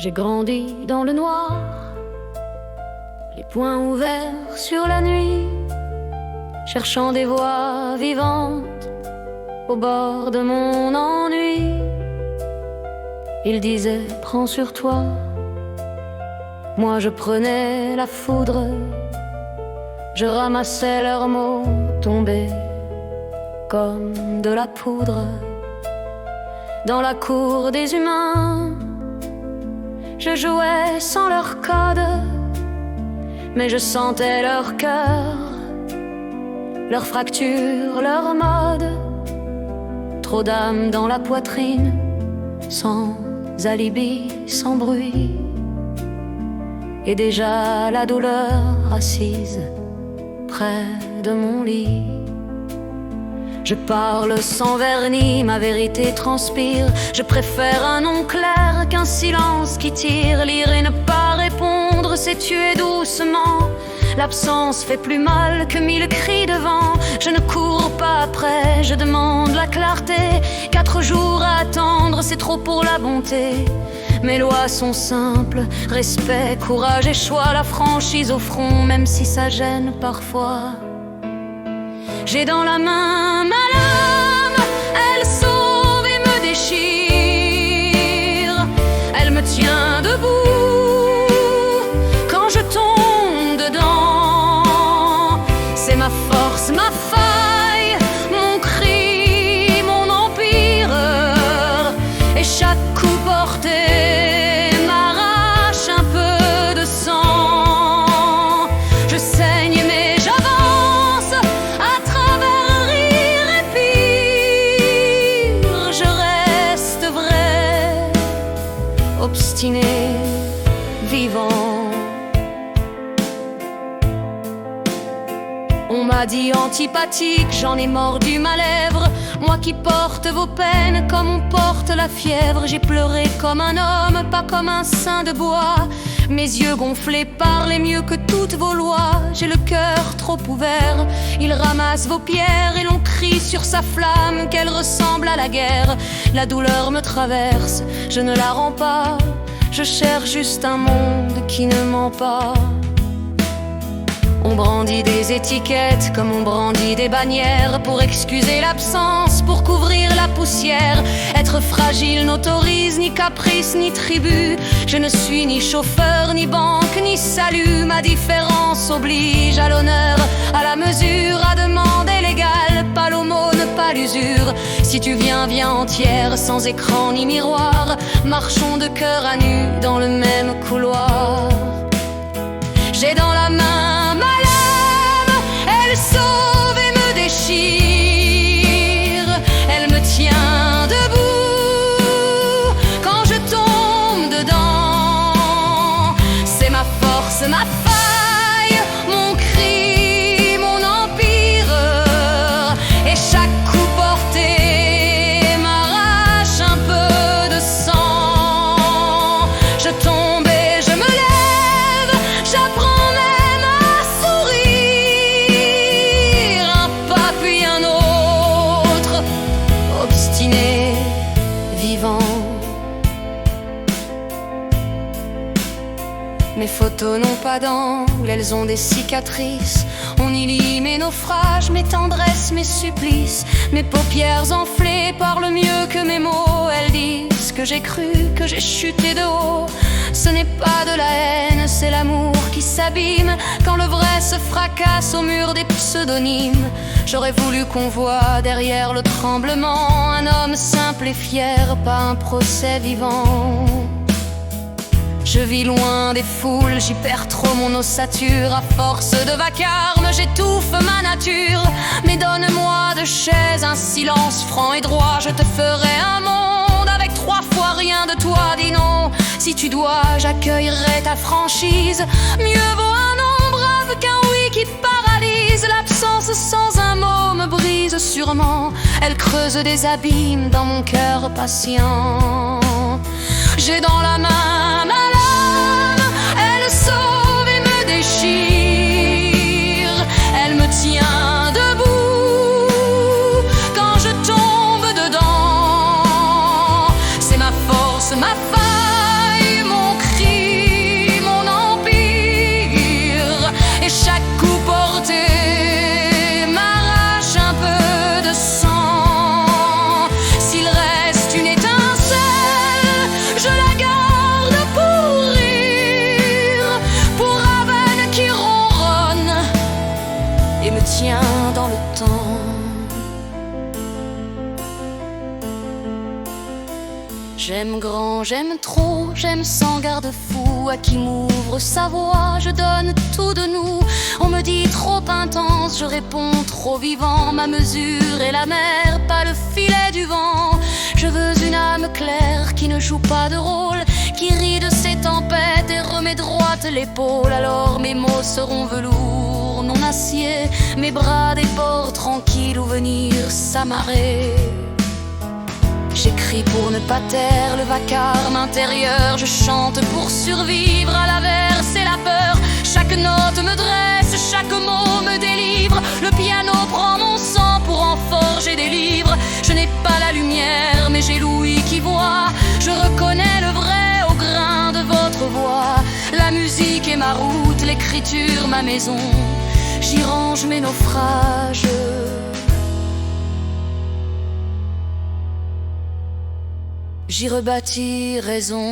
J'ai grandi dans le noir, les poings ouverts sur la nuit, cherchant des voix vivantes au bord de mon ennui. Il disait prends sur toi, moi je prenais la foudre, je ramassais leurs mots tombés comme de la poudre. Dans la cour des humains, je jouais sans leur code, mais je sentais leur cœur, leurs fractures, leur mode. Trop d'âme dans la poitrine, sans alibi, sans bruit, et déjà la douleur assise près de mon lit. Je parle sans vernis, ma vérité transpire. Je préfère un nom clair qu'un silence qui tire. Lire et ne pas répondre, c'est tuer doucement. L'absence fait plus mal que 1000 cris de vent. Je ne cours pas après, je demande la clarté. 4 jours à attendre, c'est trop pour la bonté. Mes lois sont simples, respect, courage et choix. La franchise au front, même si ça gêne parfois. J'ai dans la main ma lame, elle sauve et me déchire. Elle me tient debout quand je tombe dedans. C'est ma force, ma faille, mon cri, mon empire. Et chaque coup porté m'arrache un peu de sang. Je saigne mais j'avance à travers rire et pire. Je reste vrai, obstiné, vivant. On m'a dit antipathique, j'en ai mordu ma lèvre. Moi qui porte vos peines comme on porte la fièvre. J'ai pleuré comme un homme, pas comme un saint de bois. Mes yeux gonflés parlaient mieux que toutes vos lois. J'ai le cœur trop ouvert, il ramasse vos pierres et l'on crie sur sa flamme qu'elle ressemble à la guerre. La douleur me traverse, je ne la rends pas. Je cherche juste un monde qui ne ment pas. On brandit des étiquettes comme on brandit des bannières pour excuser l'absence, pour couvrir la poussière. Être fragile n'autorise ni caprice ni tribu. Je ne suis ni chauffeur, ni banque, ni salut. Ma différence oblige à l'honneur, à la mesure, à demander l'égal. Pas l'aumône, pas l'usure. Si tu viens, viens entière, sans écran ni miroir. Marchons de cœur à nu dans le même couloir. J'ai dans la main ma lame, elle sauve et me déchire. Elle me tient debout quand je tombe dedans. C'est ma force, ma faille, mon cri, mon empire. Et chaque coup porté m'arrache un peu de sang. Je tombe et je me lève, j'apprends vivant. Mes photos n'ont pas d'angle, elles ont des cicatrices. On y lit mes naufrages, mes tendresses, mes supplices. Mes paupières enflées parlent mieux que mes mots. Elles disent que j'ai cru, que j'ai chuté de haut. Ce n'est pas de la haine, c'est l'amour qui s'abîme quand le vrai se fracasse au mur des pseudonymes. J'aurais voulu qu'on voie derrière le tremblement un homme simple et fier, pas un procès vivant. Je vis loin des foules, j'y perds trop mon ossature. À force de vacarme, j'étouffe ma nature. Mais donne-moi de chaise un silence franc et droit. Je te ferai un monde avec 3 fois rien de toi. Dis non, si tu dois, j'accueillerai ta franchise. Mieux vaut un non brave qu'un oui qui paralyse. L'absence sans un mot me brise sûrement. Elle creuse des abîmes dans mon cœur patient. J'ai dans la main ma lame, elle sauve et me déchire. Elle me tient debout quand je tombe dedans. C'est ma force, ma faille, mon J'aime grand, j'aime trop, j'aime sans garde-fou. À qui m'ouvre sa voix, je donne tout de nous. On me dit trop intense, je réponds trop vivant. Ma mesure est la mer, pas le filet du vent. Je veux une âme claire qui ne joue pas de rôle, qui rit de ses tempêtes et remet droite l'épaule. Alors mes mots seront velours, non acier, mes bras des ports tranquilles où venir s'amarrer. J'écris pour ne pas taire le vacarme intérieur. Je chante pour survivre à l'averse et la peur. Chaque note me dresse, chaque mot me délivre. Le piano prend mon sang pour en forger des livres. Je n'ai pas la lumière, mais j'ai l'ouïe qui voit. Je reconnais le vrai au grain de votre voix. La musique est ma route, l'écriture ma maison. J'y range mes naufrages. J'y rebâtis raison.